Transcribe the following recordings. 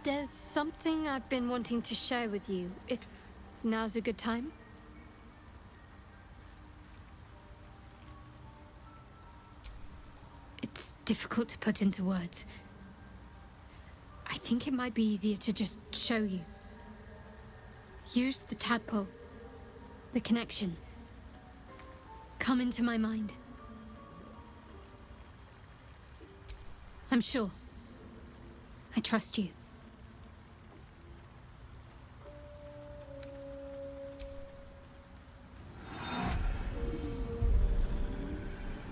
There's something I've been wanting to share with you, if now's a good time. It's difficult to put into words. I think it might be easier to just show you. Use the tadpole. The connection. Come into my mind. I'm sure. I trust you.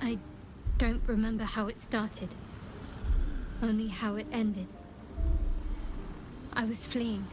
I don't remember how it started. Only how it ended. I was fleeing.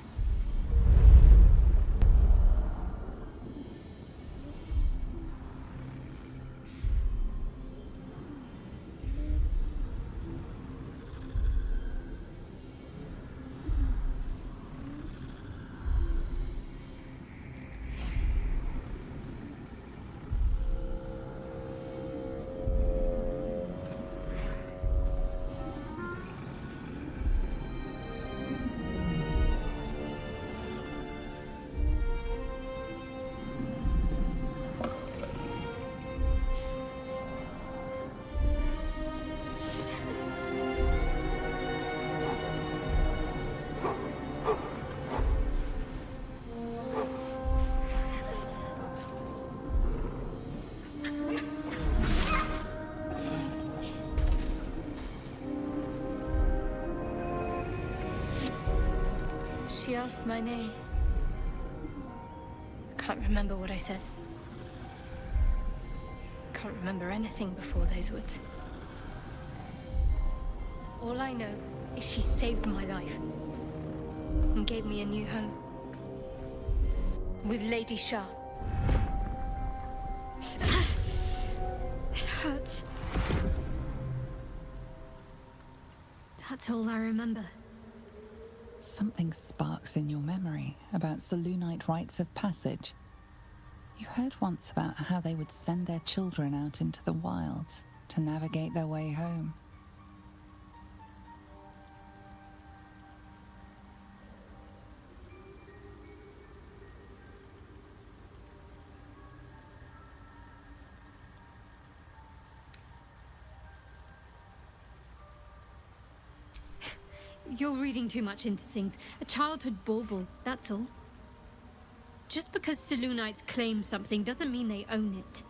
She asked my name. I can't remember what I said. Can't remember anything before those words. All I know is she saved my life and gave me a new home. With Lady Shah. It hurts. That's all I remember. Something sparks in your memory about Selûnite rites of passage. You heard once about how they would send their children out into the wilds to navigate their way home. You're reading too much into things. A childhood bauble, that's all. Just because Selûnites claim something doesn't mean they own it.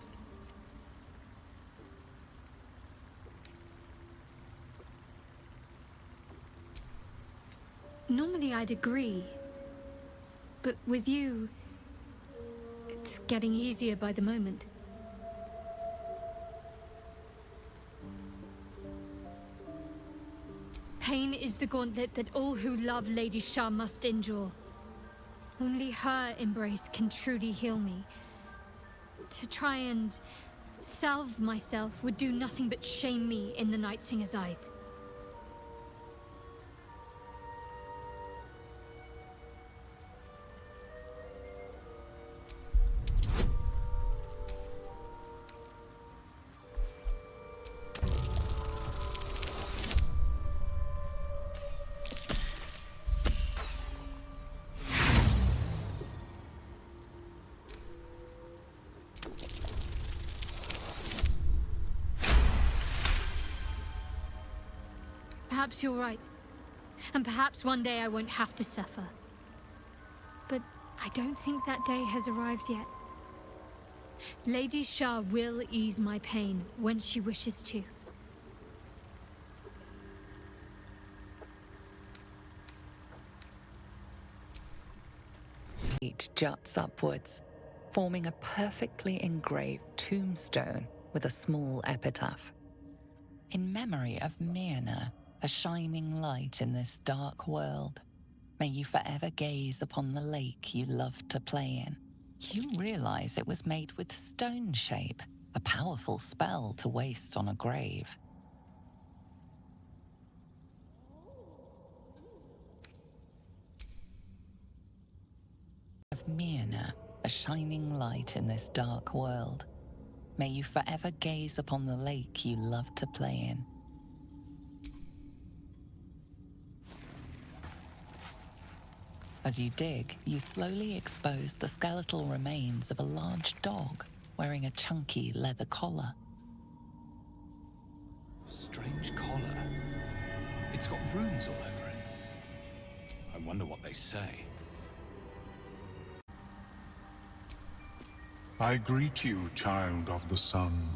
Normally I'd agree. But with you, it's getting easier by the moment. Pain is the gauntlet that all who love Lady Shah must endure. Only her embrace can truly heal me. To try and salve myself would do nothing but shame me in the Night Singer's eyes. Perhaps you're right. And perhaps one day I won't have to suffer. But I don't think that day has arrived yet. Lady Shah will ease my pain when she wishes to. It juts upwards, forming a perfectly engraved tombstone with a small epitaph. In memory of Myrna, a shining light in this dark world, may you forever gaze upon the lake you loved to play in. You realize it was made with stone shape, a powerful spell to waste on a grave. Of Myrna, a shining light in this dark world, may you forever gaze upon the lake you loved to play in. As you dig, you slowly expose the skeletal remains of a large dog wearing a chunky leather collar. Strange collar. It's got runes all over it. I wonder what they say. I greet you, child of the sun.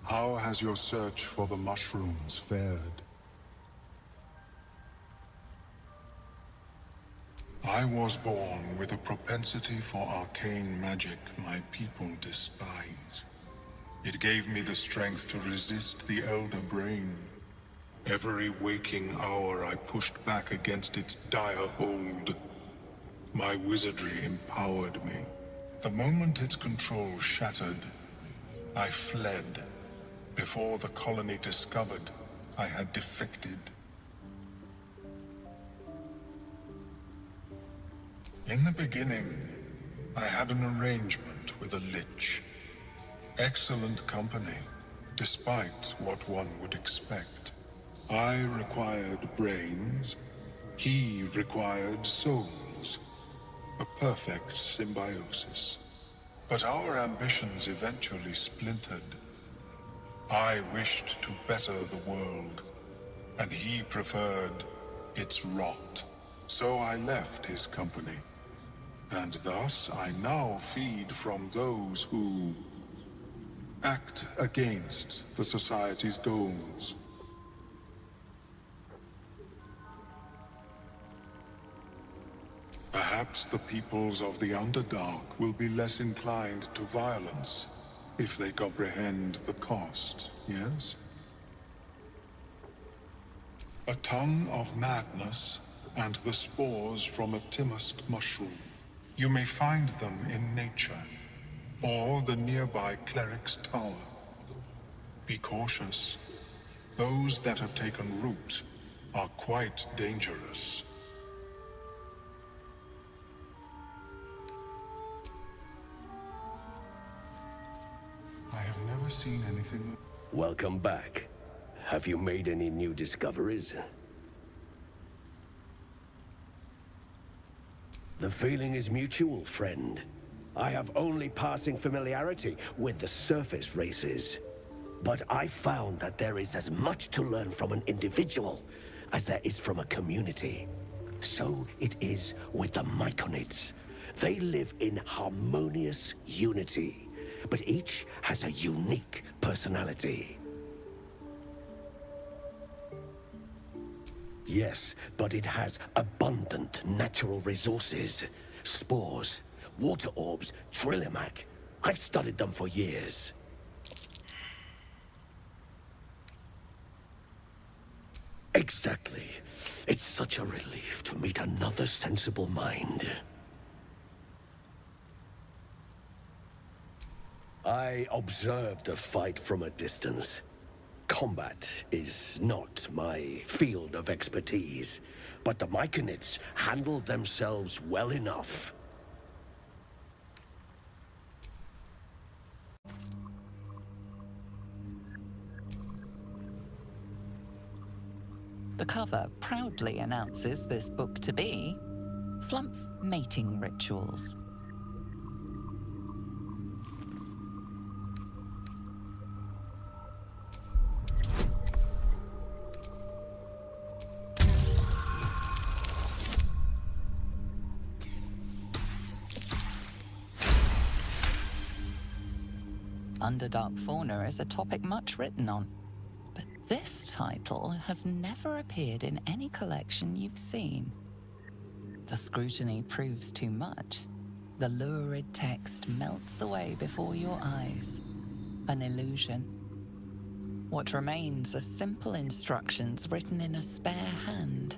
How has your search for the mushrooms fared? I was born with a propensity for arcane magic my people despise. It gave me the strength to resist the Elder Brain. Every waking hour I pushed back against its dire hold. My wizardry empowered me. The moment its control shattered, I fled. Before the colony discovered I had defected. In the beginning, I had an arrangement with a lich. Excellent company, despite what one would expect. I required brains, he required souls. A perfect symbiosis. But our ambitions eventually splintered. I wished to better the world, and he preferred its rot. So I left his company. And thus I now feed from those who act against the society's goals. Perhaps the peoples of the Underdark will be less inclined to violence if they comprehend the cost, yes? A tongue of madness and the spores from a Timisk mushroom. You may find them in nature, or the nearby cleric's tower. Be cautious. Those that have taken root are quite dangerous. I have never seen anything. Welcome back. Have you made any new discoveries? The feeling is mutual, friend. I have only passing familiarity with the surface races. But I found that there is as much to learn from an individual as there is from a community. So it is with the Myconids. They live in harmonious unity, but each has a unique personality. Yes, but it has abundant natural resources. Spores, water orbs, Trillimac. I've studied them for years. Exactly. It's such a relief to meet another sensible mind. I observed the fight from a distance. Combat is not my field of expertise, but the Myconids handled themselves well enough. The cover proudly announces this book to be Flumph Mating Rituals. Underdark fauna is a topic much written on, but this title has never appeared in any collection you've seen. The scrutiny proves too much. The lurid text melts away before your eyes. An illusion. What remains are simple instructions written in a spare hand.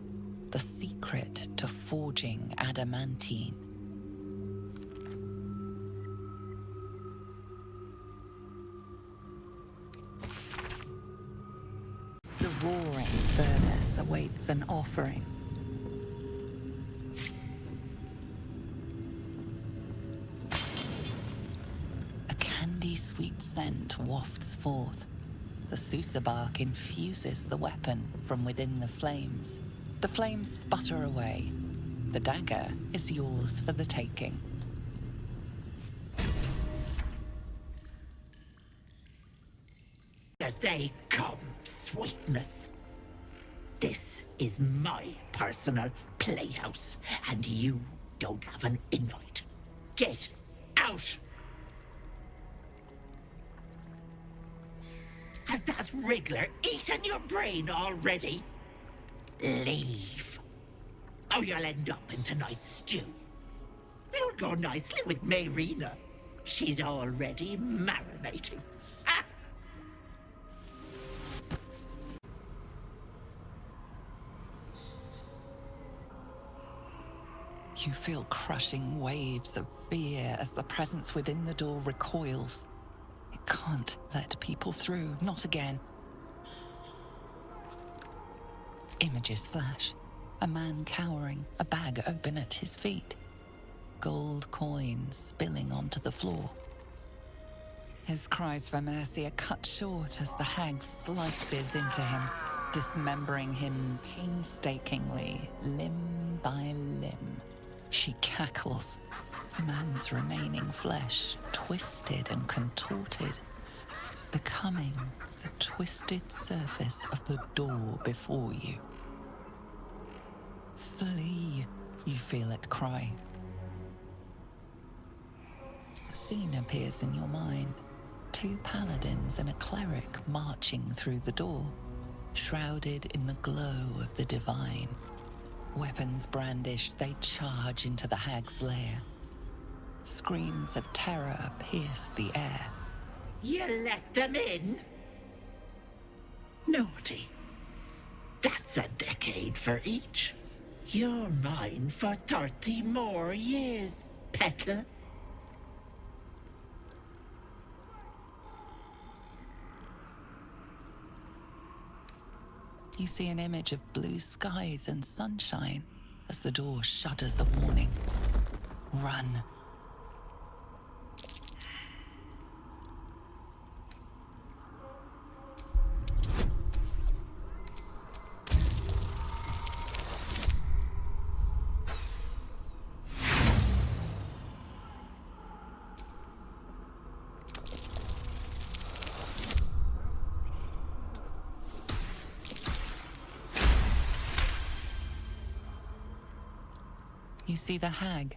The secret to forging adamantine. The roaring furnace awaits an offering. A candy-sweet scent wafts forth. The Susa bark infuses the weapon from within the flames. The flames sputter away. The dagger is yours for the taking. As they come, sweetness. This is my personal playhouse, and you don't have an invite. Get out! Has that wriggler eaten your brain already? Leave. Or you'll end up in tonight's stew. You'll go nicely with Mayrina. She's already marinating. Ah! You feel crushing waves of fear as the presence within the door recoils. It can't let people through, not again. Images flash. A man cowering, a bag open at his feet. Gold coins spilling onto the floor. His cries for mercy are cut short as the hag slices into him, dismembering him painstakingly, limb by limb. She cackles, the man's remaining flesh twisted and contorted, becoming the twisted surface of the door before you. Flee, you feel it cry. A scene appears in your mind. 2 paladins and a cleric marching through the door, shrouded in the glow of the divine. Weapons brandished, they charge into the hag's lair. Screams of terror pierce the air. You let them in? Naughty. That's a decade for each. You're mine for 30 more years, peddler. You see an image of blue skies and sunshine as the door shudders a warning. Run. You see the hag.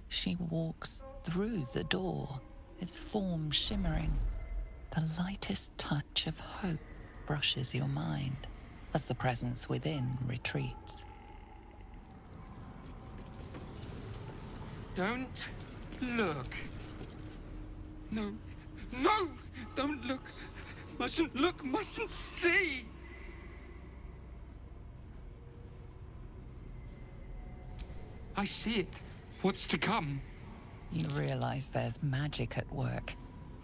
She walks through the door, its form shimmering. The lightest touch of hope brushes your mind as the presence within retreats. Don't look. No, no, don't look. Mustn't look, mustn't see. I see it. What's to come? You realize there's magic at work.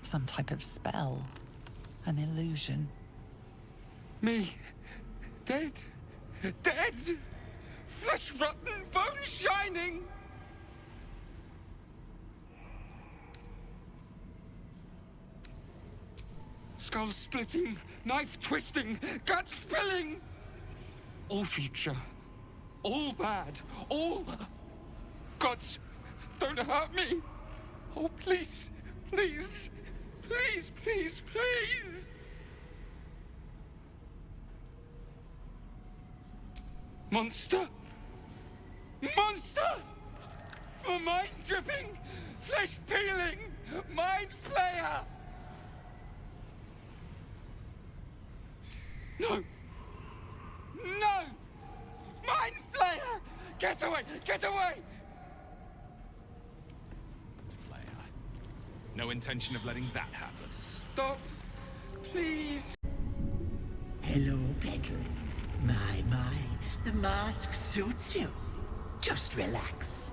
Some type of spell. An illusion. Me. Dead. Dead. Flesh rotten, bone shining. Skull splitting, knife twisting, gut spilling. All future. All bad. All... Gods, don't hurt me. Oh, please, please, please, please, please. Monster! Monster! For mind dripping, flesh peeling, mind flayer! No! No! Mind flayer! Get away! Get away! No intention of letting that happen. Stop! Please! Hello, peddler. My, the mask suits you. Just relax.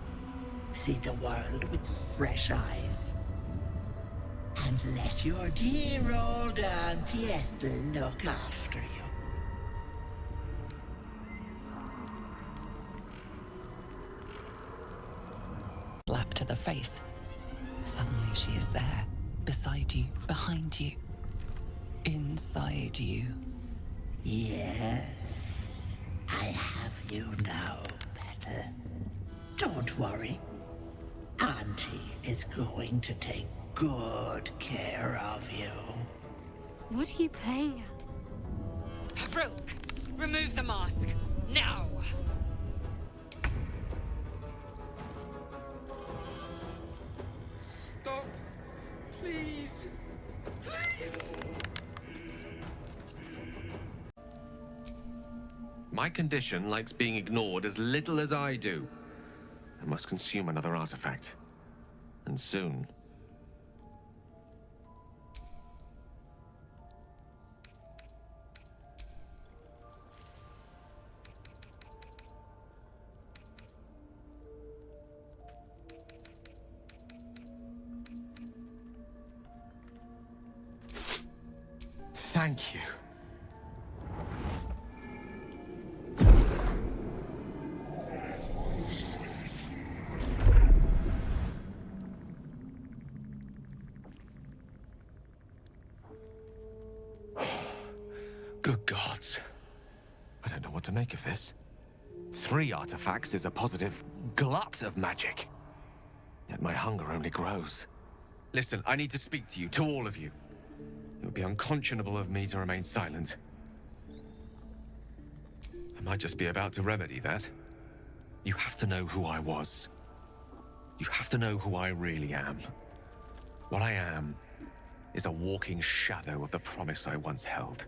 See the world with fresh eyes. And let your dear old Auntie Ethel look after you. Slap to the face. Suddenly she is there, beside you, behind you, inside you. Yes, I have you now, peddler. Don't worry. Auntie is going to take good care of you. What are you playing at? Pavrilk, remove the mask. Now! Stop. Please. Please. My condition likes being ignored as little as I do. I must consume another artifact. And soon. Thank you. Good gods. I don't know what to make of this. 3 artifacts is a positive glut of magic. Yet my hunger only grows. Listen, I need to speak to you, to all of you. It would be unconscionable of me to remain silent. I might just be about to remedy that. You have to know who I was. You have to know who I really am. What I am is a walking shadow of the promise I once held.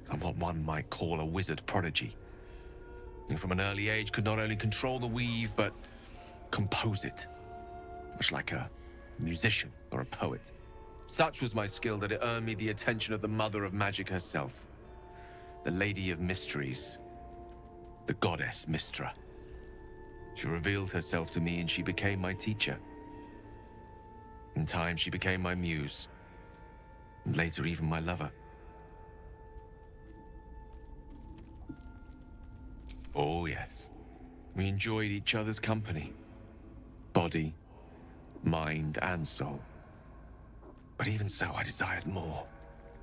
I'm what one might call a wizard prodigy. Who from an early age could not only control the weave, but compose it. Much like a musician or a poet. Such was my skill that it earned me the attention of the mother of magic herself. The Lady of Mysteries. The goddess Mystra. She revealed herself to me and she became my teacher. In time, she became my muse. And later, even my lover. Oh, yes. We enjoyed each other's company. Body, mind, and soul. But even so, I desired more.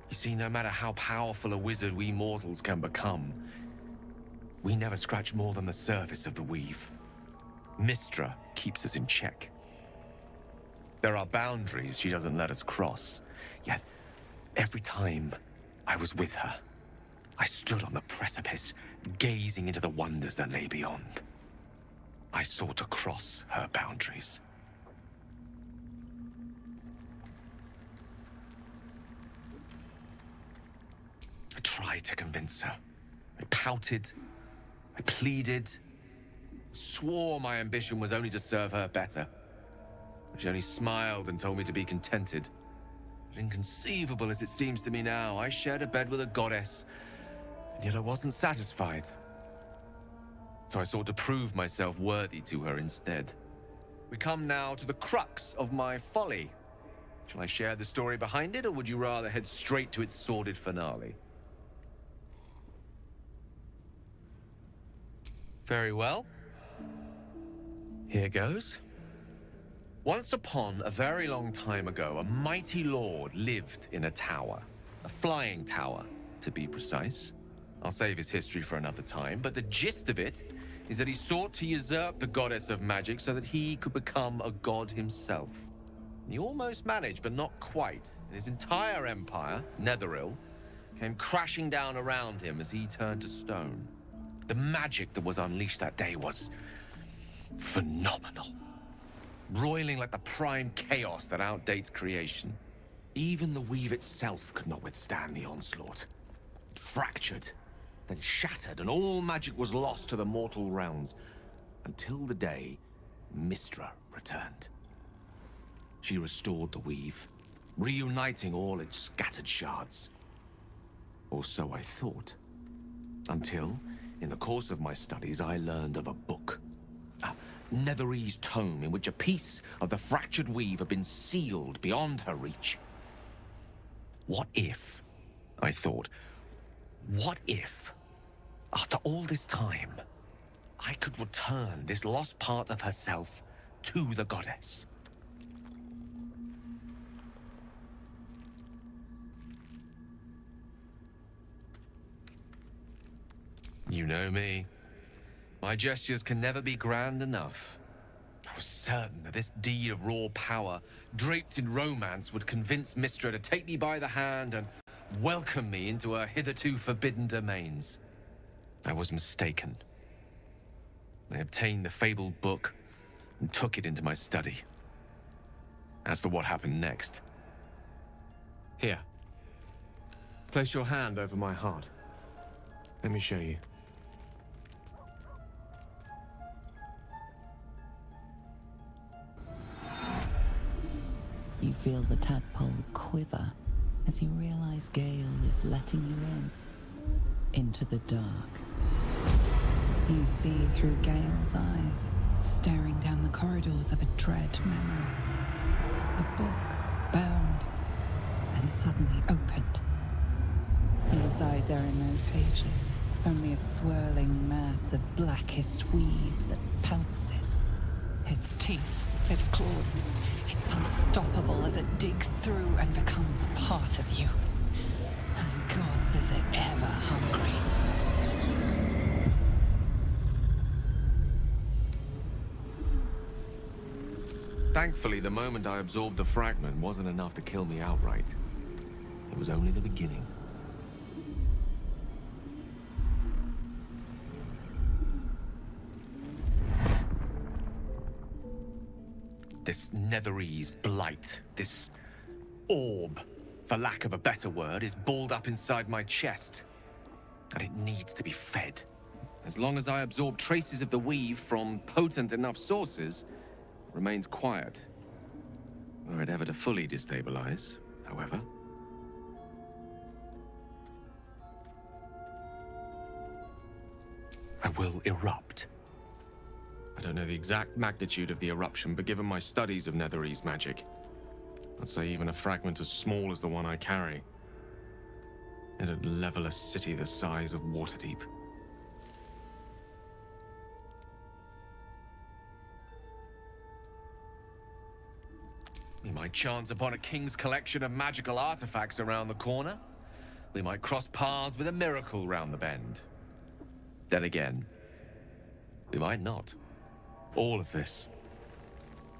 You see, no matter how powerful a wizard we mortals can become, we never scratch more than the surface of the weave. Mystra keeps us in check. There are boundaries she doesn't let us cross. Yet, every time I was with her, I stood on the precipice, gazing into the wonders that lay beyond. I sought to cross her boundaries. I tried to convince her. I pouted. I pleaded. Swore my ambition was only to serve her better. She only smiled and told me to be contented. But inconceivable as it seems to me now, I shared a bed with a goddess, and yet I wasn't satisfied. So I sought to prove myself worthy to her instead. We come now to the crux of my folly. Shall I share the story behind it, or would you rather head straight to its sordid finale? Very well. Here goes. Once upon a very long time ago, a mighty lord lived in a tower. A flying tower, to be precise. I'll save his history for another time, but the gist of it is that he sought to usurp the goddess of magic so that he could become a god himself. He almost managed, but not quite. And his entire empire, Netheril, came crashing down around him as he turned to stone. The magic that was unleashed that day was phenomenal. Roiling like the prime chaos that outdates creation. Even the weave itself could not withstand the onslaught. It fractured, then shattered, and all magic was lost to the mortal realms, until the day Mystra returned. She restored the weave, reuniting all its scattered shards. Or so I thought. Until, in the course of my studies, I learned of a book. A Netherese tome in which a piece of the fractured weave had been sealed beyond her reach. What if, I thought, what if, after all this time, I could return this lost part of herself to the goddess? You know me. My gestures can never be grand enough. I was certain that this deed of raw power, draped in romance, would convince Mistra to take me by the hand and welcome me into her hitherto forbidden domains. I was mistaken. I obtained the fabled book and took it into my study. As for what happened next... Here. Place your hand over my heart. Let me show you. You feel the tadpole quiver as you realize Gale is letting you into the dark. You see through Gale's eyes, staring down the corridors of a dread memory. A book, bound, and suddenly opened. Inside there are no pages, only a swirling mass of blackest weave that pounces. Its teeth, its claws, it's unstoppable as it digs through and becomes part of you. And gods, is it ever hungry. Thankfully, the moment I absorbed the fragment wasn't enough to kill me outright. It was only the beginning. This Netherese blight, this orb, for lack of a better word, is balled up inside my chest. And it needs to be fed. As long as I absorb traces of the weave from potent enough sources, it remains quiet. Were it ever to fully destabilize, however. I will erupt. I don't know the exact magnitude of the eruption, but given my studies of Netherese magic, I'd say even a fragment as small as the one I carry, it'd level a city the size of Waterdeep. We might chance upon a king's collection of magical artifacts around the corner. We might cross paths with a miracle round the bend. Then again, we might not. All of this,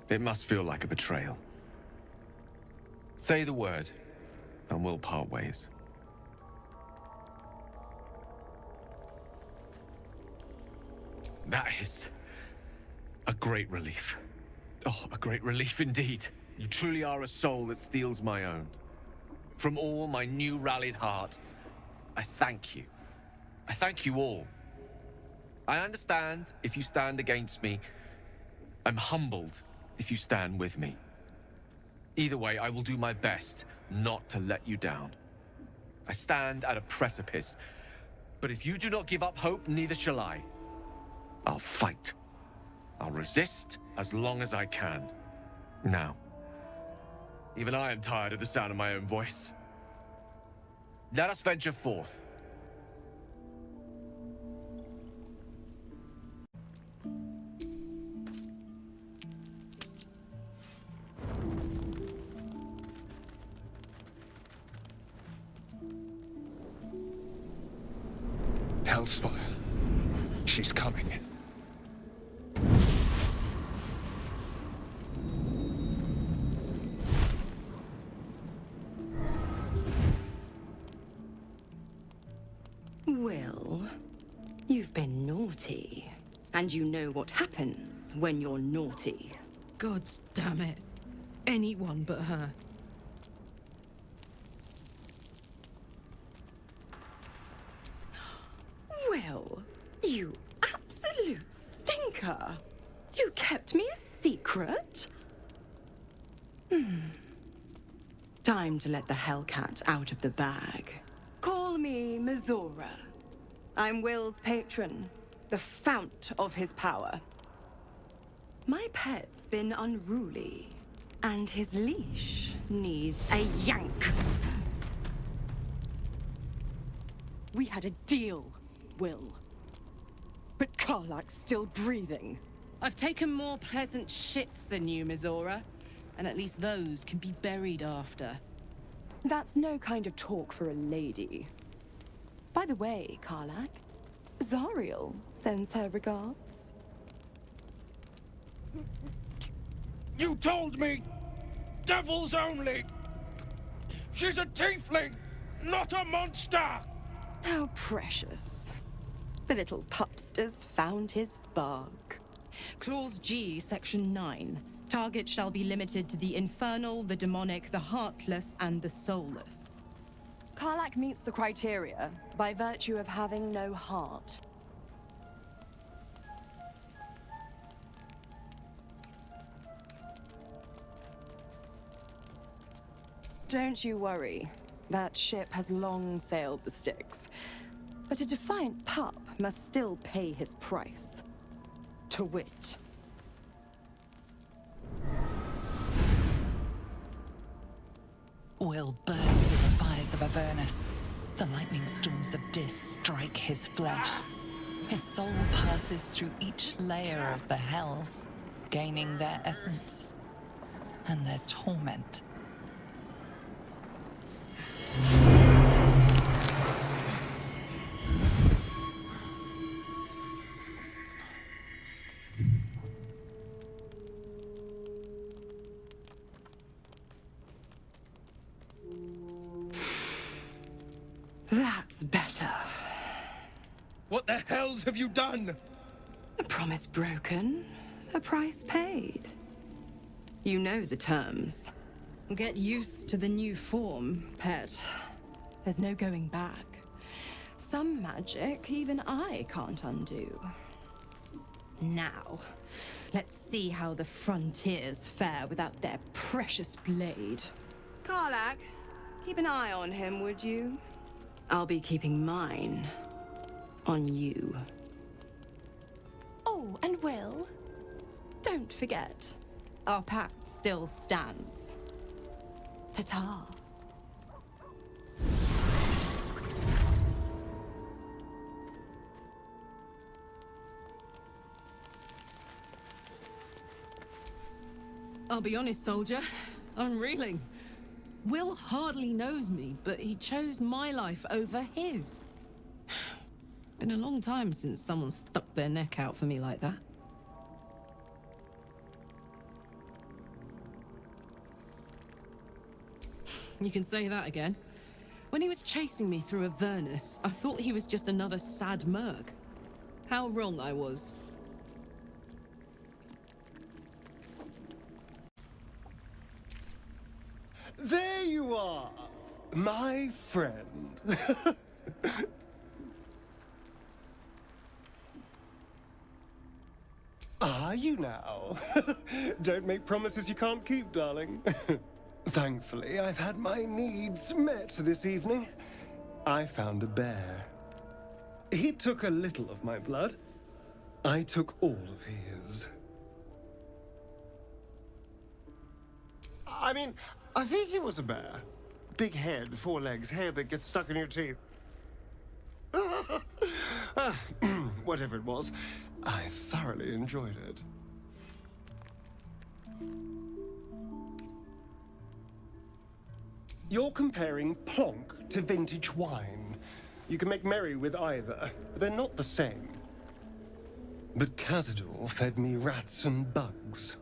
it must feel like a betrayal. Say the word, and we'll part ways. That is a great relief. Oh, a great relief indeed. You truly are a soul that steals my own. From all my new rallied heart, I thank you. I thank you all. I understand if you stand against me. I'm humbled if you stand with me. Either way, I will do my best not to let you down. I stand at a precipice, but if you do not give up hope, neither shall I. I'll fight. I'll resist as long as I can. Now, even I am tired of the sound of my own voice. Let us venture forth. Hellsfire. She's coming. Well, you've been naughty. And you know what happens when you're naughty. Gods damn it. Anyone but her. Well, you absolute stinker. You kept me a secret? Time to let the Hellcat out of the bag. Call me Mizora. I'm Will's patron, the fount of his power. My pet's been unruly, and his leash needs a yank. We had a deal, Will. But Karlak's still breathing. I've taken more pleasant shits than you, Mizora. And at least those can be buried after. That's no kind of talk for a lady. By the way, Karlak, Zariel sends her regards. You told me! Devils only! She's a tiefling, not a monster! How precious. The little pupster's found his bark. Clause G, Section 9. Target shall be limited to the infernal, the demonic, the heartless, and the soulless. Karlach meets the criteria by virtue of having no heart. Don't you worry. That ship has long sailed the Styx. But a defiant pup must still pay his price. To wit. Will burns in the fires of Avernus. The lightning storms of Dis strike his flesh. His soul passes through each layer of the hells, gaining their essence and their torment. That's better. What the hells have you done? A promise broken, a price paid. You know the terms. Get used to the new form, pet. There's no going back. Some magic even I can't undo. Now, let's see how the frontiers fare without their precious blade. Karlach, keep an eye on him, would you? I'll be keeping mine on you. Oh, and Will, don't forget, our pact still stands. Ta-ta. I'll be honest, soldier. I'm reeling. Will hardly knows me, but he chose my life over his. Been a long time since someone stuck their neck out for me like that. You can say that again. When he was chasing me through Avernus, I thought he was just another sad merc. How wrong I was. There you are, my friend. Are you now? Don't make promises you can't keep, darling. Thankfully, I've had my needs met this evening. I found a bear. He took a little of my blood. I took all of his. I mean, I think he was a bear. Big head, 4 legs, hair that gets stuck in your teeth. Whatever it was, I thoroughly enjoyed it. You're comparing plonk to vintage wine. You can make merry with either, but they're not the same. But Cazador fed me rats and bugs.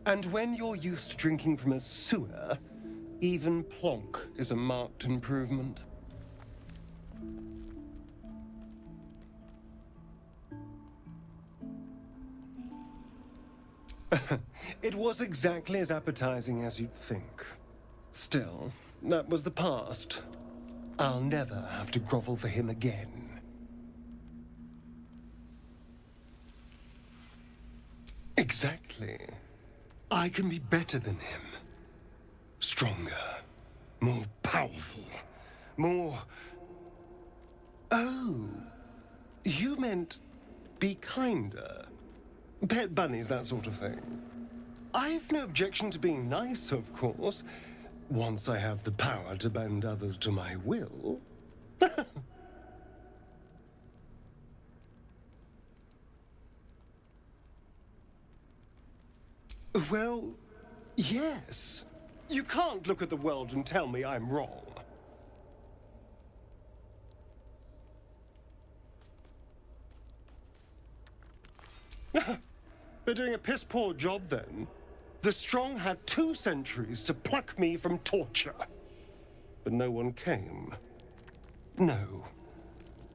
And when you're used to drinking from a sewer, even plonk is a marked improvement. It was exactly as appetizing as you'd think. Still, that was the past. I'll never have to grovel for him again. Exactly. I can be better than him. Stronger. More powerful. More... Oh. You meant be kinder. Pet bunnies, that sort of thing. I've no objection to being nice, of course. Once I have the power to bend others to my will. Well, yes. You can't look at the world and tell me I'm wrong. They're doing a piss-poor job, then. The strong had 2 centuries to pluck me from torture. But no one came. No.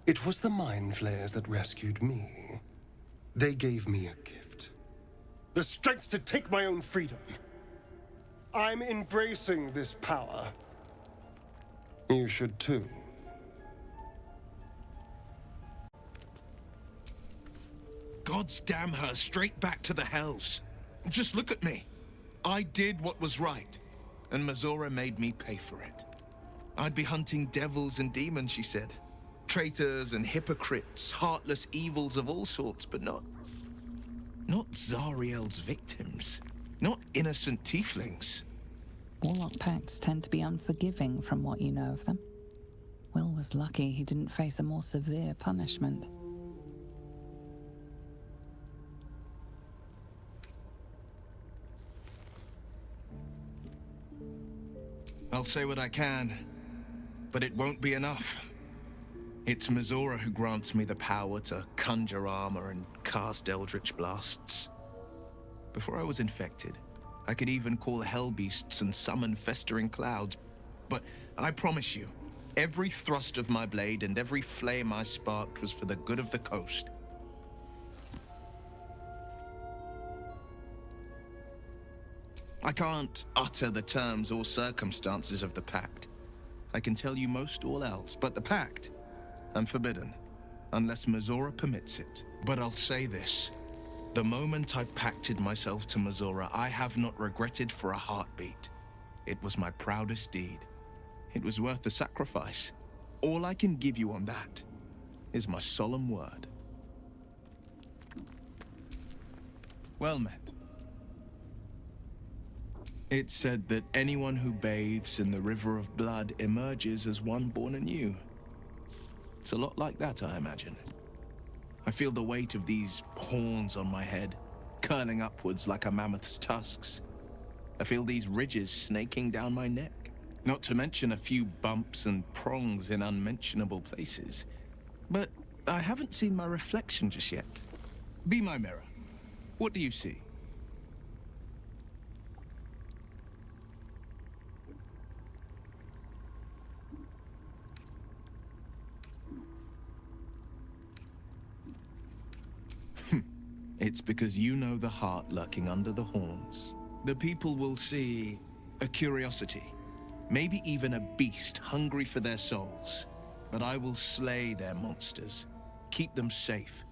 It was the Mind Flayers that rescued me. They gave me a gift. The strength to take my own freedom. I'm embracing this power. You should too. Gods damn her straight back to the hells. Just look at me. I did what was right, and Mazora made me pay for it. I'd be hunting devils and demons, she said. Traitors and hypocrites, heartless evils of all sorts, but not Zariel's victims. Not innocent tieflings. Warlock pacts tend to be unforgiving from what you know of them. Will was lucky he didn't face a more severe punishment. I'll say what I can, but it won't be enough. It's Mazora who grants me the power to conjure armor and cast eldritch blasts. Before I was infected, I could even call hell beasts and summon festering clouds. But I promise you, every thrust of my blade and every flame I sparked was for the good of the coast. I can't utter the terms or circumstances of the pact. I can tell you most all else, but the pact, I'm forbidden, unless Mazora permits it. But I'll say this. The moment I pacted myself to Mazora, I have not regretted for a heartbeat. It was my proudest deed. It was worth the sacrifice. All I can give you on that is my solemn word. Well met. It's said that anyone who bathes in the river of blood emerges as one born anew. It's a lot like that, I imagine. I feel the weight of these horns on my head, curling upwards like a mammoth's tusks. I feel these ridges snaking down my neck, not to mention a few bumps and prongs in unmentionable places. But I haven't seen my reflection just yet. Be my mirror. What do you see? It's because you know the heart lurking under the horns. The people will see a curiosity, maybe even a beast hungry for their souls. But I will slay their monsters, keep them safe,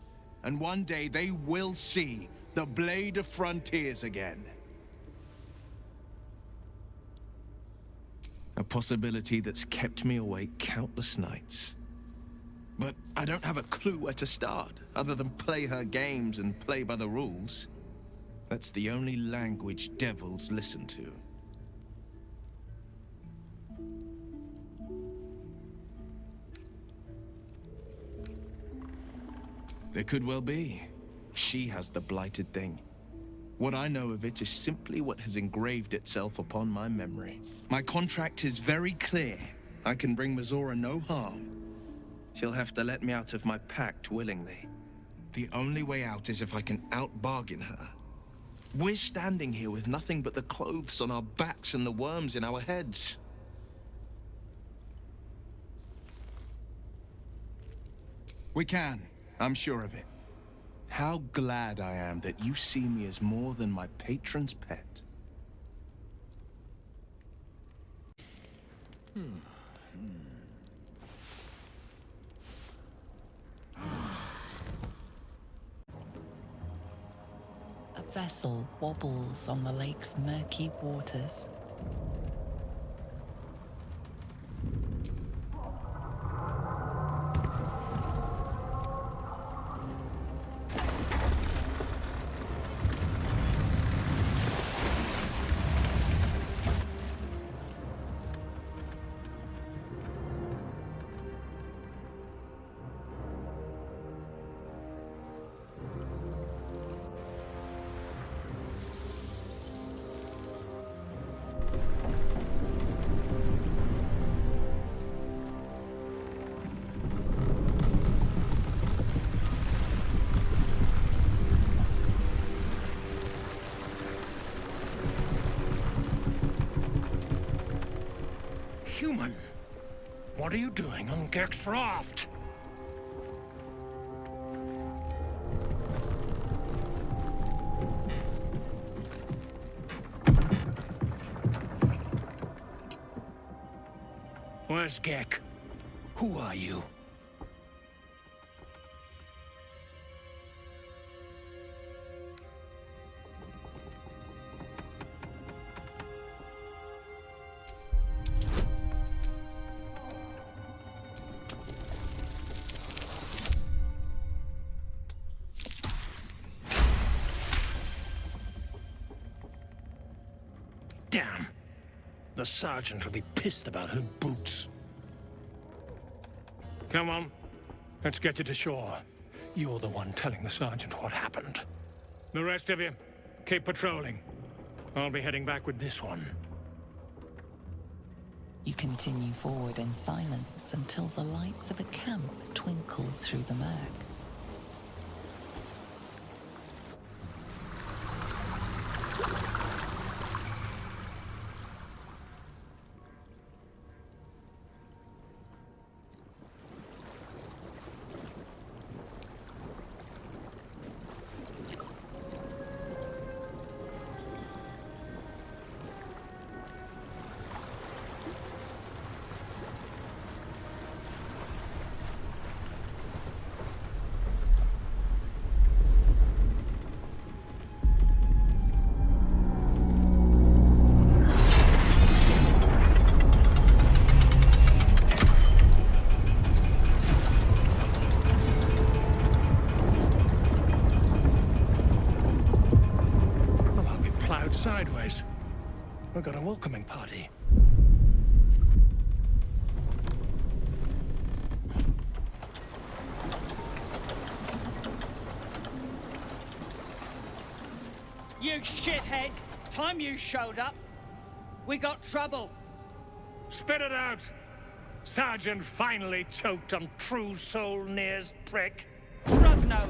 and one day they will see the Blade of Frontiers again. A possibility that's kept me awake countless nights. But I don't have a clue where to start, other than play her games and play by the rules. That's the only language devils listen to. It could well be. She has the blighted thing. What I know of it is simply what has engraved itself upon my memory. My contract is very clear. I can bring Mazora no harm. She'll have to let me out of my pact willingly. The only way out is if I can out-bargain her. We're standing here with nothing but the clothes on our backs and the worms in our heads. We can, I'm sure of it. How glad I am that you see me as more than my patron's pet. A vessel wobbles on the lake's murky waters. human. What are you doing on Gek's raft? Where's Gek? Who are you? Damn. The sergeant will be pissed about her boots. Come on. Let's get you to shore. You're the one telling the sergeant what happened. The rest of you, keep patrolling. I'll be heading back with this one. You continue forward in silence until the lights of a camp twinkle through the murk. Sideways. We've got a welcoming party. You shithead! Time you showed up, we got trouble. Spit it out! Sergeant finally choked on True Soul Near's prick. Rugno!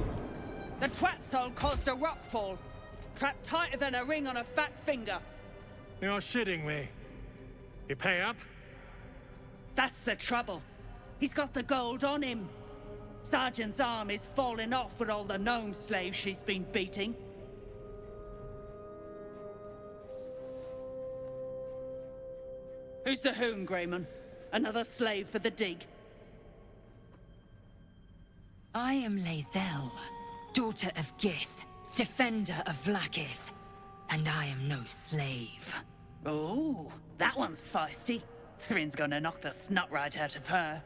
The twat soul caused a rockfall. Trapped tighter than a ring on a fat finger. You're shitting me. You pay up? That's the trouble. He's got the gold on him. Sergeant's arm is falling off with all the gnome slaves she's been beating. Who's the hoon, Greyman? Another slave for the dig? I am Lae'zel, daughter of Gith, defender of Vlaakith, and I am no slave. Oh, that one's feisty. Thrin's gonna knock the snot right out of her.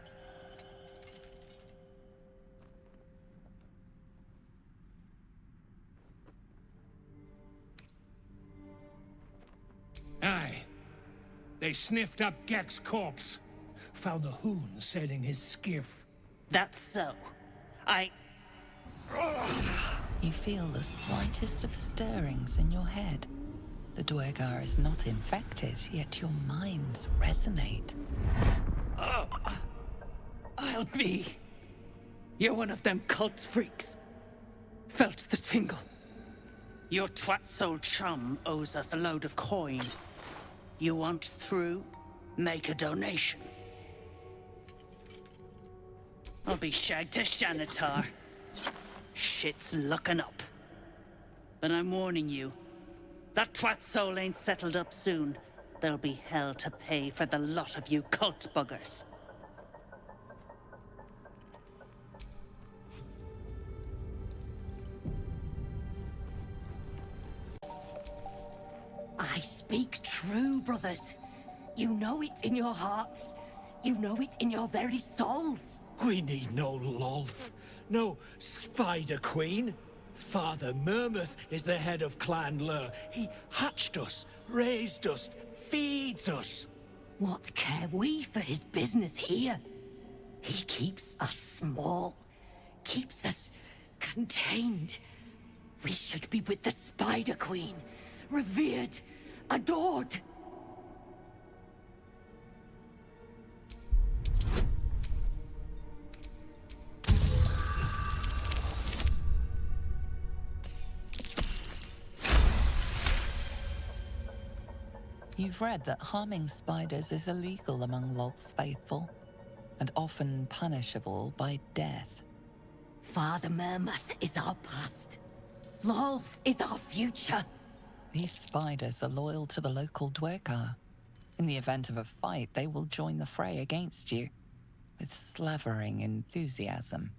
Aye. They sniffed up Gek's corpse. Found the hoon sailing his skiff. That's so. You feel the slightest of stirrings in your head. The Duergar is not infected, yet your minds resonate. Oh, I'll be. You're one of them cult freaks. Felt the tingle. Your twat-soul chum owes us a load of coin. You want through? Make a donation. I'll be shagged to Shanatar. Shit's looking up. But I'm warning you, that twat soul ain't settled up soon. There'll be hell to pay for the lot of you cult buggers. I speak true, brothers. You know it in your hearts. You know it in your very souls. We need no Lolth, no Spider Queen. Father Murmuth is the head of Clan Lur. He hatched us, raised us, feeds us. What care we for his business here? He keeps us small, keeps us contained. We should be with the Spider Queen, revered, adored. You've read that harming spiders is illegal among Lolth's faithful, and often punishable by death. Father Mermuth is our past. Lolth is our future. These spiders are loyal to the local Dwergar. In the event of a fight, they will join the fray against you, with slavering enthusiasm.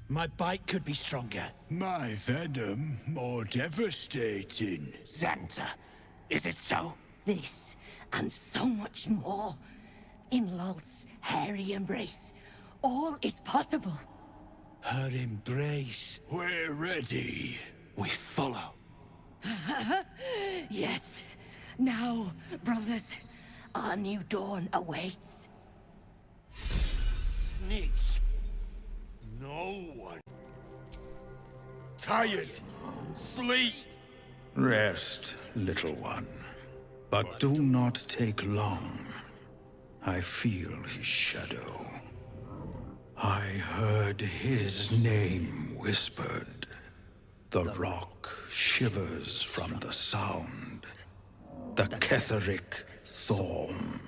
My bite could be stronger. My venom more devastating. Xanta, is it so? This, and so much more. In Lolth's hairy embrace, all is possible. Her embrace. We're ready. We follow. Yes. Now, brothers, our new dawn awaits. Snitch. No one. Tired. Sleep. Rest, little one. But do not take long. I feel his shadow. I heard his name whispered. The rock shivers from the sound. The Ketheric Thorm.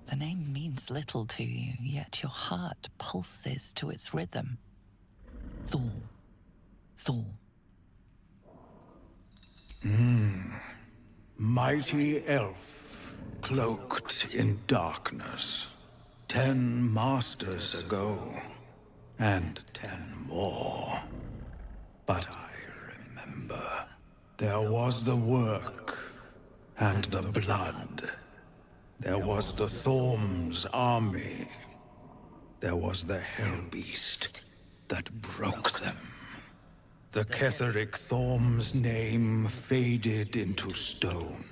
The name means little to you, yet your heart pulses to its rhythm. Thor. Thor. Mighty elf, cloaked in darkness. 10 masters ago, and 10 more. But I remember. There was the work, and the blood. There was the Thorm's army. There was the Hellbeast that broke them. The Ketheric Thorm's name faded into stone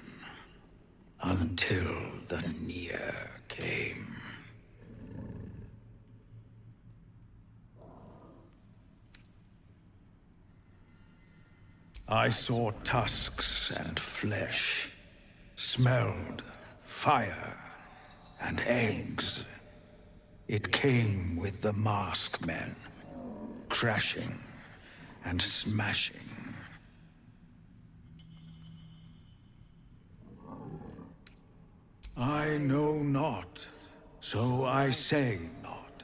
until the Near came. I saw tusks and flesh, smelled fire and eggs. It came with the masked men, crashing and smashing. I know not, so I say not.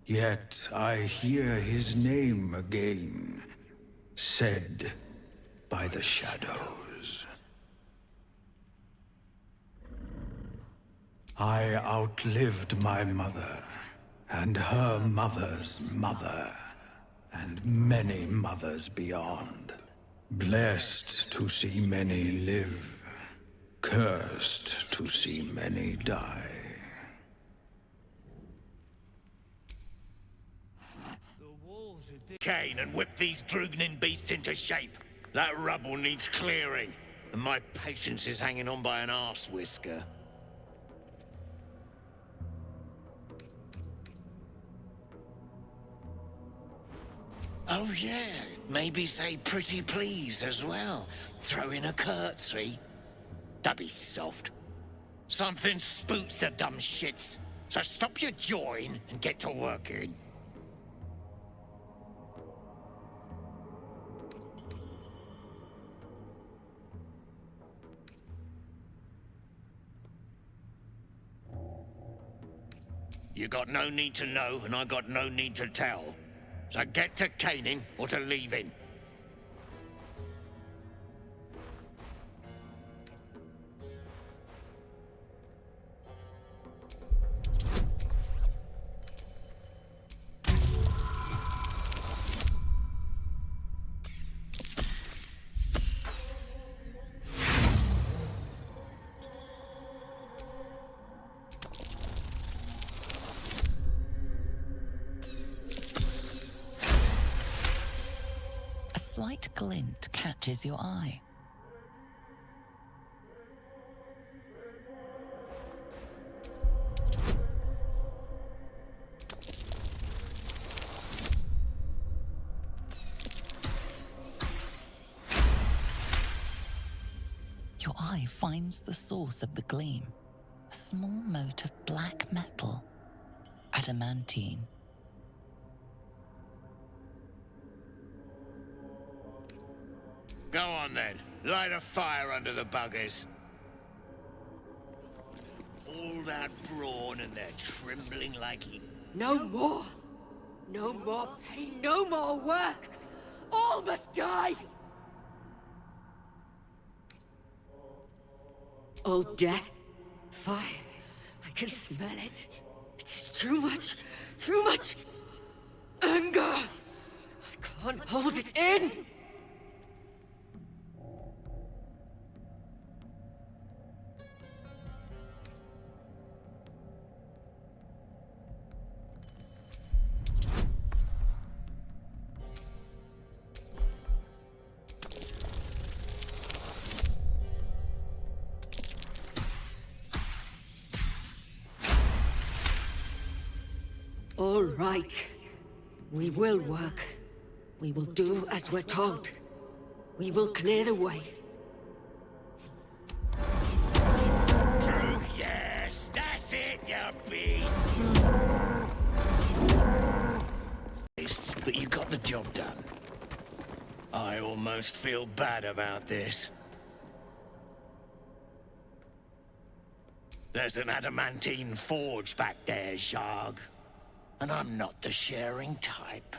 Yet I hear his name again, said by the shadows. I outlived my mother, and her mother's mother, and many mothers beyond. Blessed to see many live, cursed to see many die. Cane and whip these Drugnin beasts into shape. That rubble needs clearing, and my patience is hanging on by an arse whisker. Oh yeah, maybe say pretty please as well. Throw in a curtsy. Don't be soft. Something spooks the dumb shits, so stop your jawing and get to working. You got no need to know, and I got no need to tell. So get to caning or to leaving. A slight glint catches your eye. Your eye finds the source of the gleam, a small mote of black metal, adamantine. Go on then. Light a fire under the buggers. All that brawn and they're trembling like he... No more! No more pain, no more work! All must die! Oh, death. Fire. I can smell it. It is too much. Too much! Anger! I can't hold it in! All right. We will work. We will do as we're told. We will clear the way. Yes, that's it, you beast. But you got the job done. I almost feel bad about this. There's an adamantine forge back there, Zharg. And I'm not the sharing type.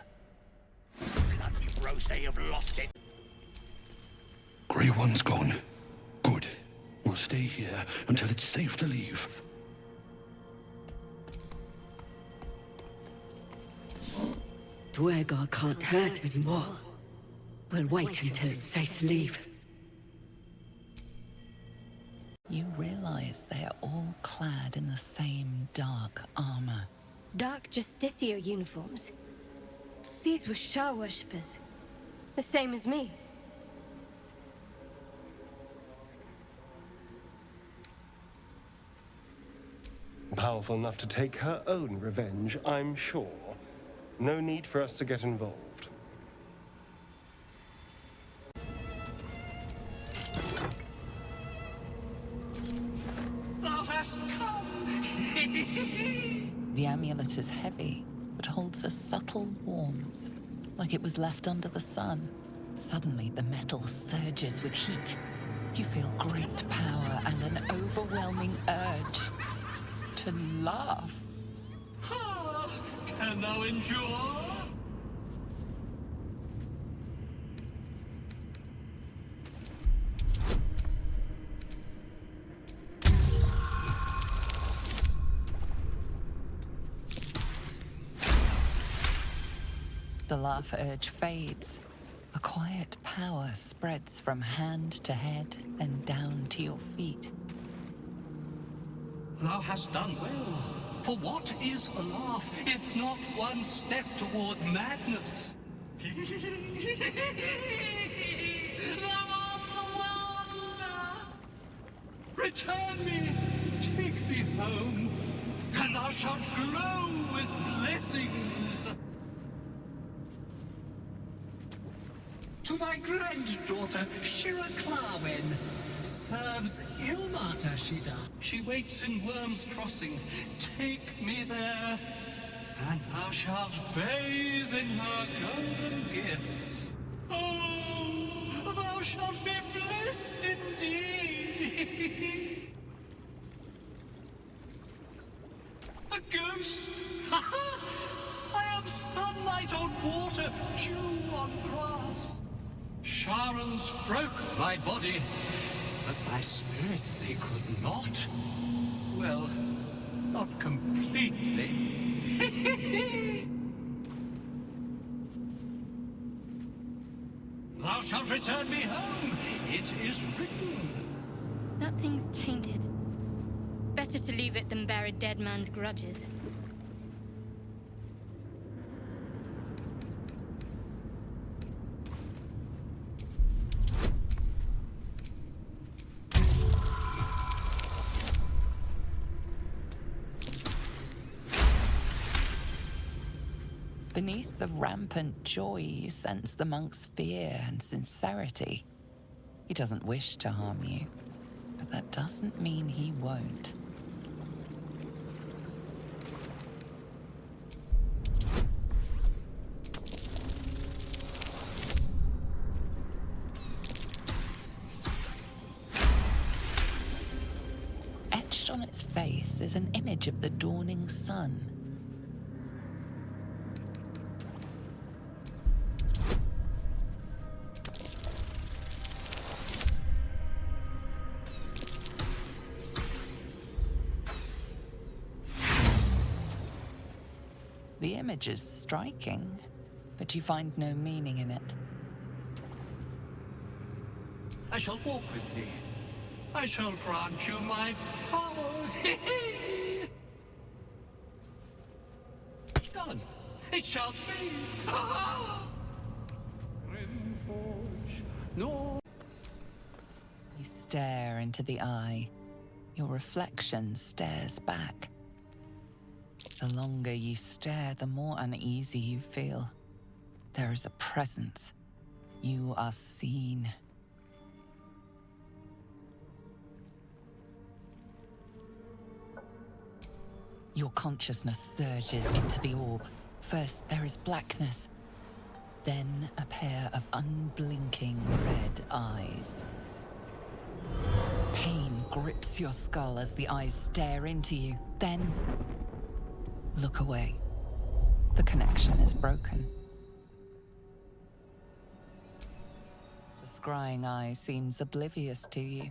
Bloody rose, they have lost it. Grey One's gone. Good. We'll stay here until it's safe to leave. Duergar can't hurt anymore. We'll wait until it's safe to leave. You realize they are all clad in the same dark armor. Dark Justicia uniforms. These were Shah worshippers. The same as me. Powerful enough to take her own revenge, I'm sure. No need for us to get involved. Thou hast come! The amulet is heavy, but holds a subtle warmth, like it was left under the sun. Suddenly, the metal surges with heat. You feel great power and an overwhelming urge to laugh. Can thou endure? The laugh urge fades. A quiet power spreads from hand to head, then down to your feet. Thou hast done well. For what is a laugh, if not one step toward madness? Thou art the one! Return me, take me home, and thou shalt glow with blessings. To thy granddaughter, Shira Clarwen, serves Ilmata Shida. She waits in Worm's Crossing. Take me there, and thou shalt bathe in her golden gifts. Oh, thou shalt be blessed indeed. A ghost? I am sunlight on water, dew on grass. Sharon's broken my body, but my spirits they could not. Well, not completely. Thou shalt return me home. It is written. That thing's tainted. Better to leave it than bear a dead man's grudges. Beneath the rampant joy, you sense the monk's fear and sincerity. He doesn't wish to harm you. But that doesn't mean he won't. Etched on its face is an image of the dawning sun. The image is striking, but you find no meaning in it. I shall walk with thee. I shall grant you my power. Done. It shall be. No. You stare into the eye. Your reflection stares back. The longer you stare, the more uneasy you feel. There is a presence. You are seen. Your consciousness surges into the orb. First, there is blackness. Then, a pair of unblinking red eyes. Pain grips your skull as the eyes stare into you. Then, look away. The connection is broken. The scrying eye seems oblivious to you.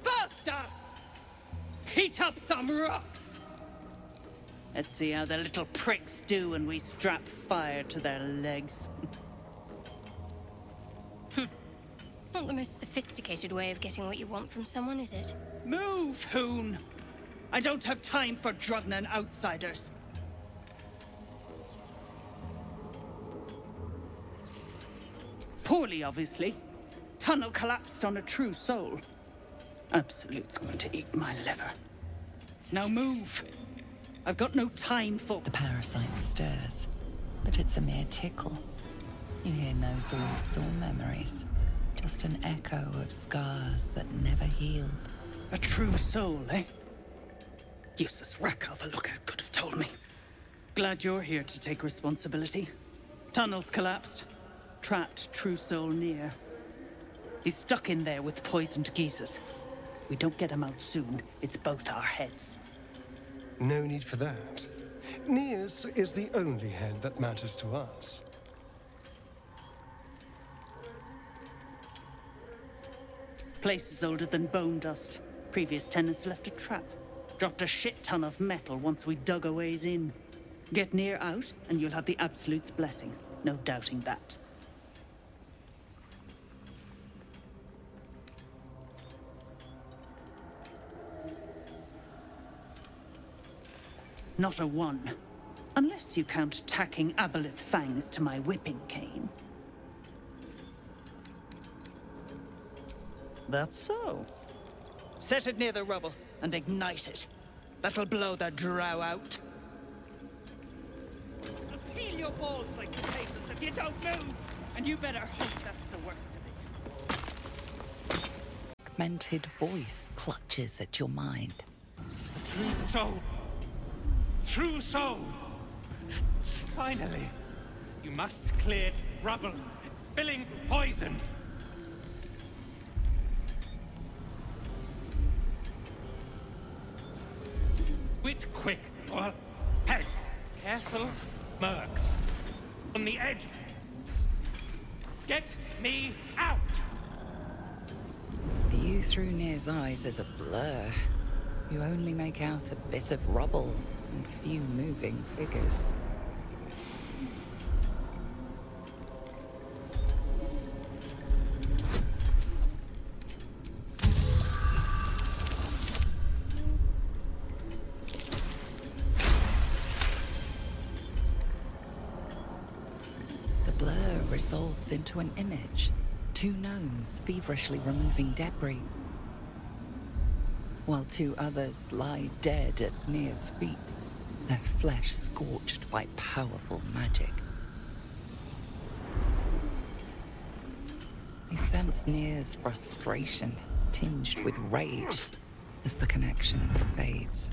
Faster! Heat up some rocks! Let's see how the little pricks do when we strap fire to their legs. Not the most sophisticated way of getting what you want from someone, is it? Move, Hoon! I don't have time for Drugnan outsiders. Poorly, obviously. Tunnel collapsed on a true soul. Absolute's going to eat my liver. Now move! I've got no time for— The parasite stirs, but it's a mere tickle. You hear no thoughts or memories. Just an echo of scars that never healed. A true soul, eh? Useless wreck of a lookout could have told me. Glad you're here to take responsibility. Tunnels collapsed. Trapped true soul near. He's stuck in there with poisoned geezers. We don't get him out soon, it's both our heads. No need for that. Near's is the only head that matters to us. Place is older than bone dust. Previous tenants left a trap. Dropped a shit ton of metal once we dug a ways in. Get near out, and you'll have the Absolute's blessing. No doubting that. Not a one. Unless you count tacking aboleth fangs to my whipping cane. That's so. Set it near the rubble and ignite it. That'll blow the drow out. I'll peel your balls like potatoes if you don't move! And you better hope that's the worst of it. Fragmented voice clutches at your mind. True soul! True soul! Finally! You must clear rubble, filling poison. Wit quick, or head. Careful, mercs. On the edge. Get me out! View through Near's eyes is a blur. You only make out a bit of rubble and few moving figures. Resolves into an image. Two gnomes feverishly removing debris, while two others lie dead at Near's feet, their flesh scorched by powerful magic. You sense Nir's frustration, tinged with rage, as the connection fades.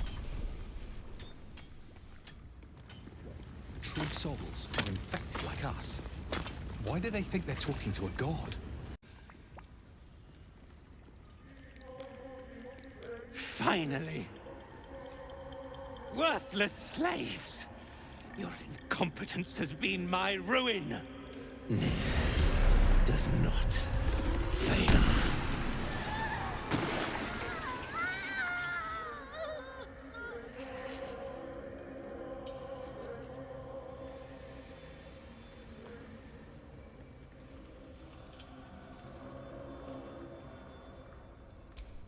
True souls are infected like us. Why do they think they're talking to a god? Finally! Worthless slaves! Your incompetence has been my ruin! Nir does not fail.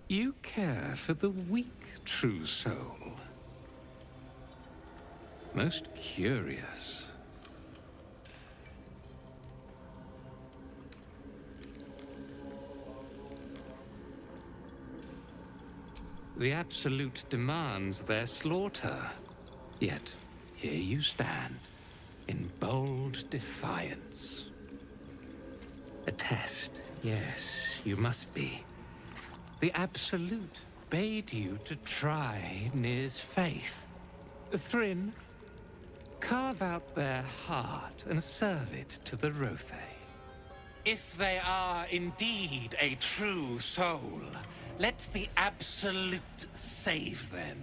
You care for the weak, true soul. Most curious. The Absolute demands their slaughter. Yet, here you stand, in bold defiance. A test, yes, you must be. The Absolute bade you to try Nir's faith. Thryn, carve out their heart and serve it to the Rothe. If they are indeed a true soul, let the Absolute save them.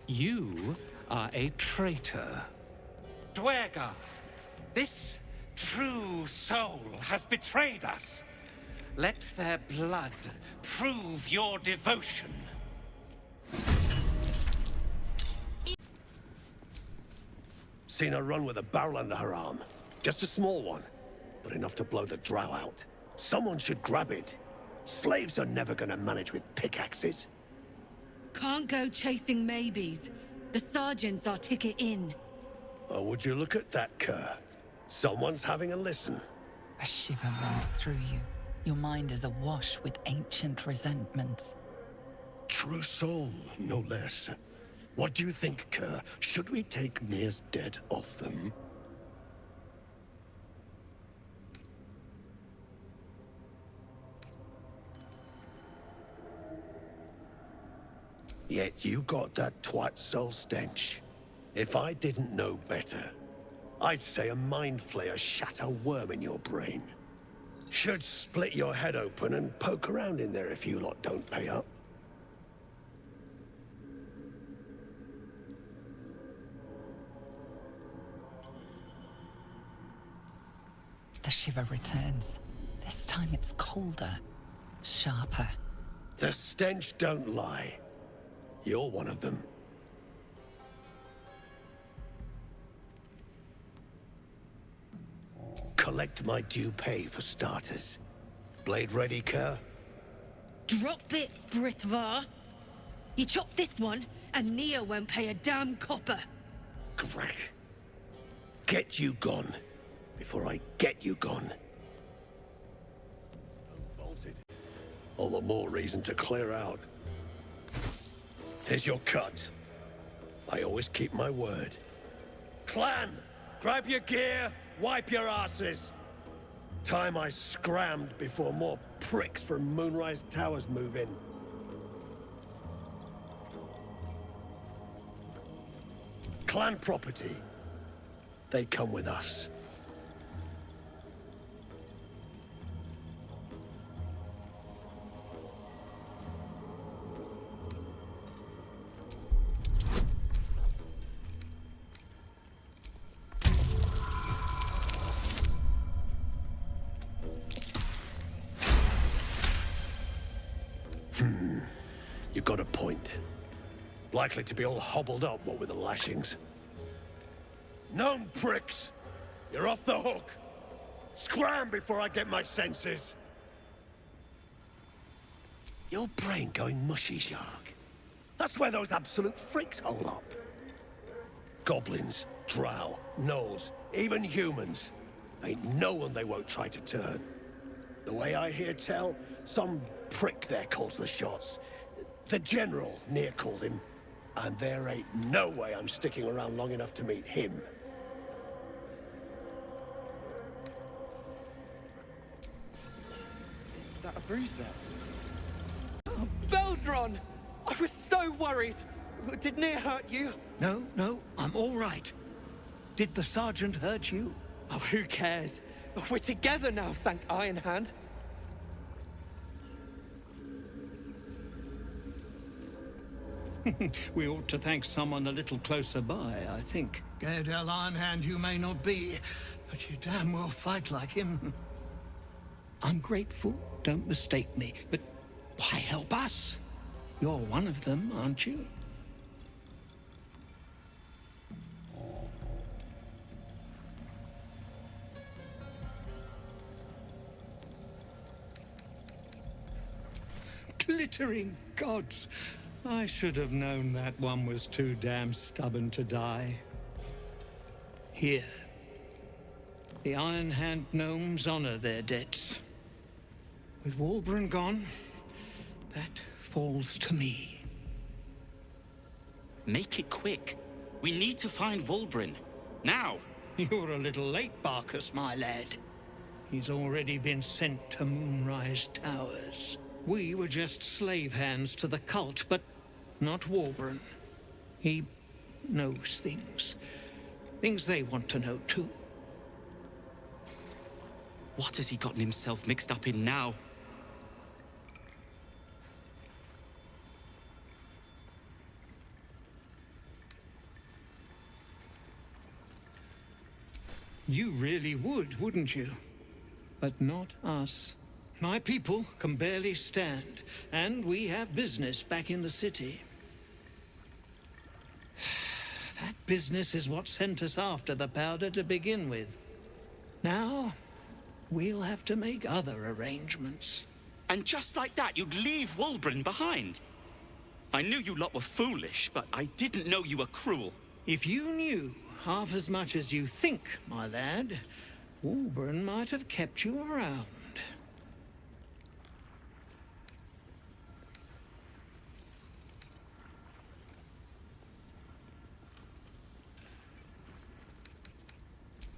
You are a traitor. Dwergar, this true soul has betrayed us. Let their blood prove your devotion. Seen her run with a barrel under her arm. Just a small one, but enough to blow the drow out. Someone should grab it. Slaves are never gonna manage with pickaxes. Can't go chasing maybes. The sergeant's our ticket in. Oh, would you look at that, Kerr? Someone's having a listen. A shiver runs through you. Your mind is awash with ancient resentments. True soul, no less. What do you think, Kerr? Should we take Nir's dead off them? Yet you got that twat soul stench. If I didn't know better, I'd say a mind flayer shat a worm in your brain. Should split your head open and poke around in there if you lot don't pay up. The shiver returns. This time it's colder, sharper. The stench don't lie. You're one of them. Collect my due pay for starters. Blade ready, Kerr? Drop it, Brithvar. You chop this one, and Nia won't pay a damn copper. Crack. Get you gone, before I get you gone. Bolted. All the more reason to clear out. Here's your cut. I always keep my word. Clan, grab your gear, wipe your asses. Time I scrammed before more pricks from Moonrise Towers move in. Clan property. They come with us. You got a point. Likely to be all hobbled up, what with the lashings. Known pricks! You're off the hook! Scram before I get my senses! Your brain going mushy, Shark. That's where those absolute freaks hole up. Goblins, drow, gnolls, even humans. Ain't no one they won't try to turn. The way I hear tell, some prick there calls the shots. The General near called him. And there ain't no way I'm sticking around long enough to meet him. Is that a bruise there? Oh, Beldron! I was so worried! Did Near hurt you? No, I'm all right. Did the sergeant hurt you? Oh, who cares? We're together now, thank Iron Hand. We ought to thank someone a little closer by, I think. Gaedel Ironhand you may not be, but you damn well fight like him. I'm grateful, don't mistake me, but why help us? You're one of them, aren't you? Glittering gods! I should have known that one was too damn stubborn to die. Here. The Iron Hand gnomes honor their debts. With Wulbren gone, that falls to me. Make it quick. We need to find Wulbren. Now! You're a little late, Barcus, my lad. He's already been sent to Moonrise Towers. We were just slave hands to the cult, but not Wulbren. He knows things. Things they want to know, too. What has he gotten himself mixed up in now? You really would, wouldn't you? But not us. My people can barely stand, and we have business back in the city. That business is what sent us after the powder to begin with. Now, we'll have to make other arrangements. And just like that, you'd leave Wulbren behind. I knew you lot were foolish, but I didn't know you were cruel. If you knew half as much as you think, my lad, Wulbren might have kept you around.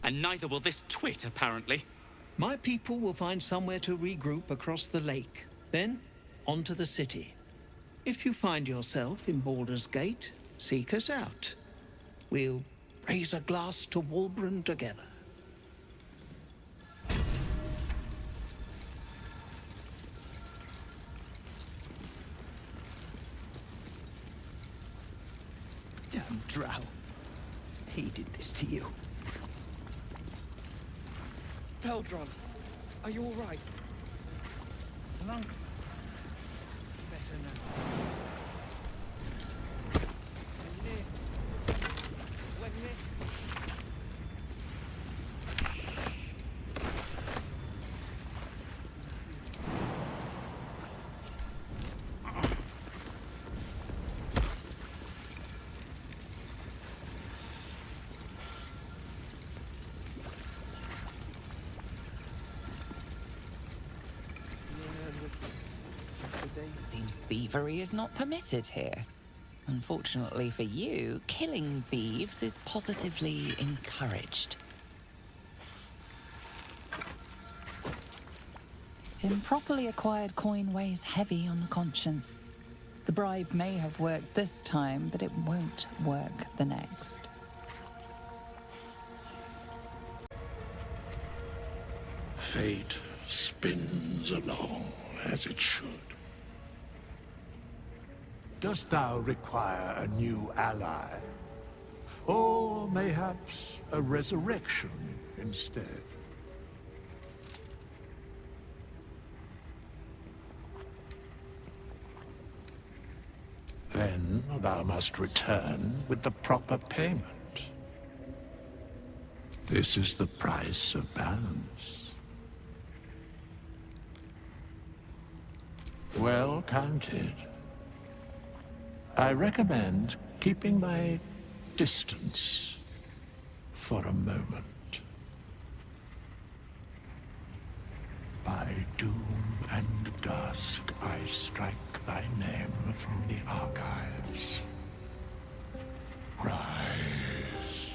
And neither will this twit, apparently. My people will find somewhere to regroup across the lake. Then, onto the city. If you find yourself in Baldur's Gate, seek us out. We'll raise a glass to Wulbren together. Damn drow. He did this to you. Beldron, are you all right? Lunk. Better now. Seems thievery is not permitted here. Unfortunately for you, killing thieves is positively encouraged. Improperly acquired coin weighs heavy on the conscience. The bribe may have worked this time, but it won't work the next. Fate spins along as it should. Dost thou require a new ally? Or mayhaps a resurrection instead? Then thou must return with the proper payment. This is the price of balance. Well counted. I recommend keeping my distance for a moment. By doom and dusk I strike thy name from the archives. Rise.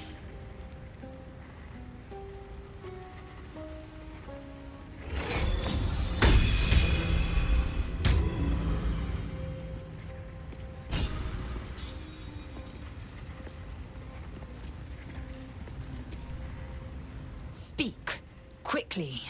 Speak quickly.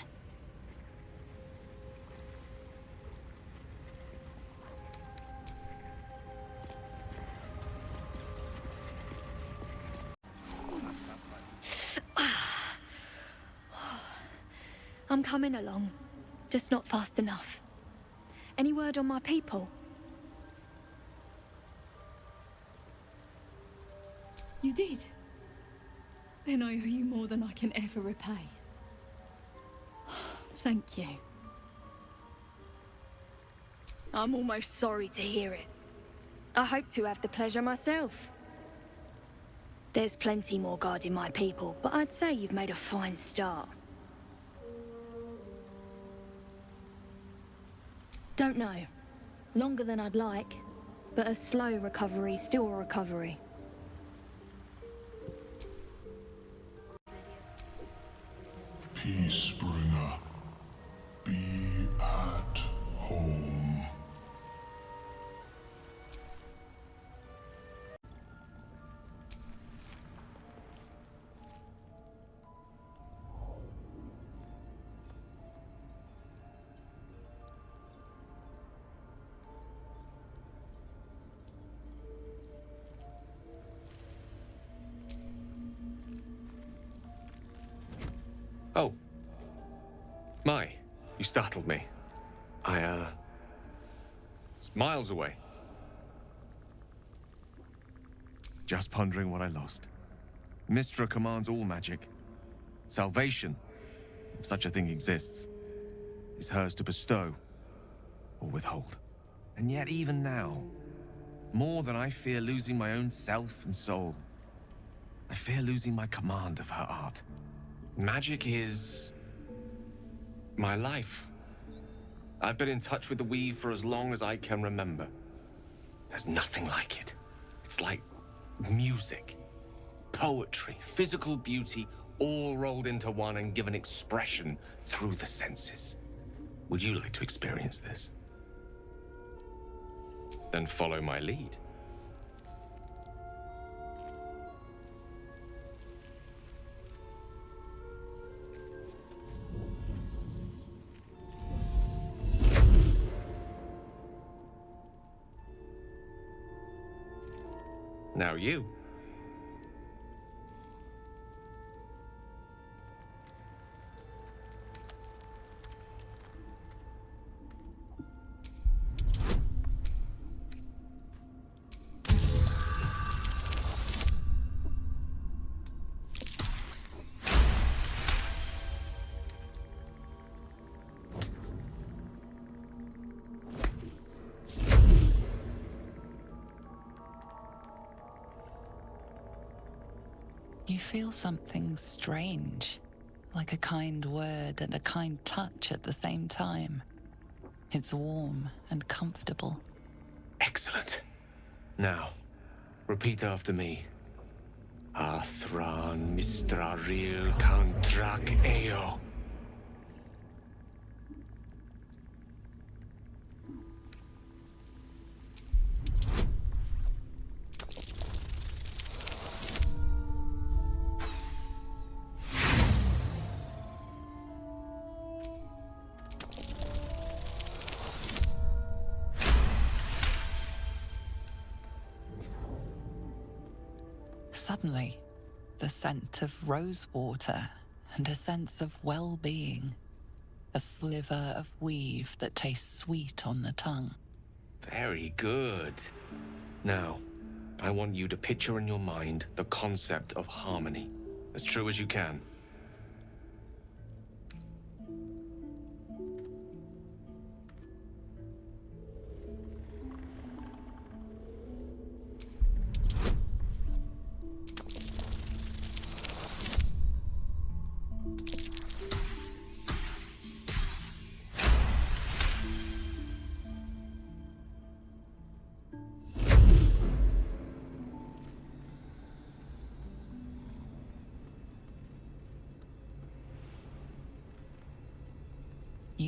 I'm coming along, just not fast enough. Any word on my people? You did? Then I owe you more than I can ever repay. Thank you. I'm almost sorry to hear it. I hope to have the pleasure myself. There's plenty more guarding my people, but I'd say you've made a fine start. Don't know. Longer than I'd like, but a slow recovery's still a recovery. Peacebringer, be at home. Oh. My, you startled me. I, was miles away. Just pondering what I lost. Mystra commands all magic. Salvation, if such a thing exists, is hers to bestow or withhold. And yet even now, more than I fear losing my own self and soul, I fear losing my command of her art. Magic is my life. I've been in touch with the weave for as long as I can remember. There's nothing like it. It's like music, poetry, physical beauty, all rolled into one and given expression through the senses. Would you like to experience this? Then follow my lead. Now you. You feel something strange, like a kind word and a kind touch at the same time. It's warm and comfortable. Excellent. Now, repeat after me. Athran mistraril kantrak eo. Suddenly, the scent of rosewater and a sense of well-being. A sliver of weave that tastes sweet on the tongue. Very good. Now, I want you to picture in your mind the concept of harmony, as true as you can.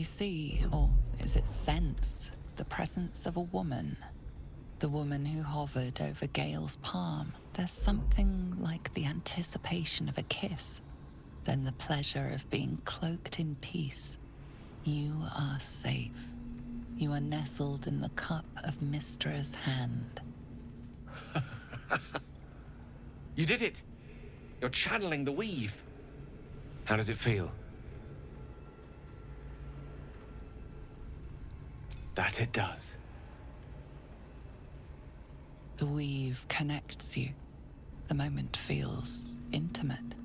You see, or is it sense, the presence of a woman. The woman who hovered over Gale's palm. There's something like the anticipation of a kiss, then the pleasure of being cloaked in peace. You are safe. You are nestled in the cup of Mystra's hand. You did it! You're channeling the weave. How does it feel? That it does. The weave connects you. The moment feels intimate.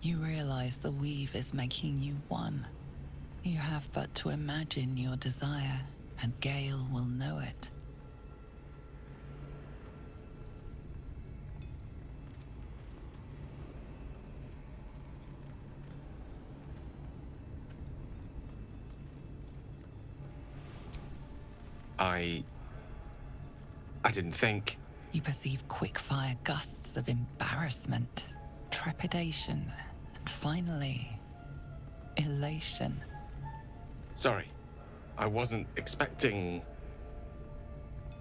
You realize the weave is making you one. You have but to imagine your desire, and Gale will know it. I didn't think. You perceive quick-fire gusts of embarrassment, trepidation, and finally, elation. Sorry, I wasn't expecting...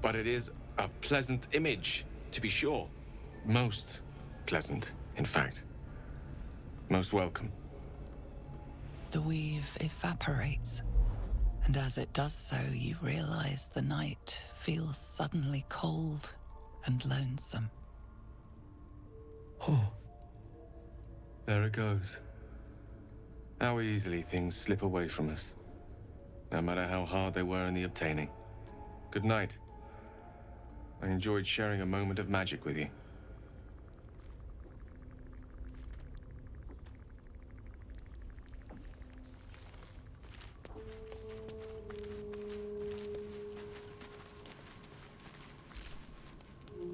But it is a pleasant image, to be sure. Most pleasant, in fact. Most welcome. The weave evaporates, and as it does so, you realize the night feels suddenly cold and lonesome. Oh. There it goes. How easily things slip away from us, no matter how hard they were in the obtaining. Good night. I enjoyed sharing a moment of magic with you.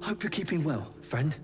Hope you're keeping well, friend.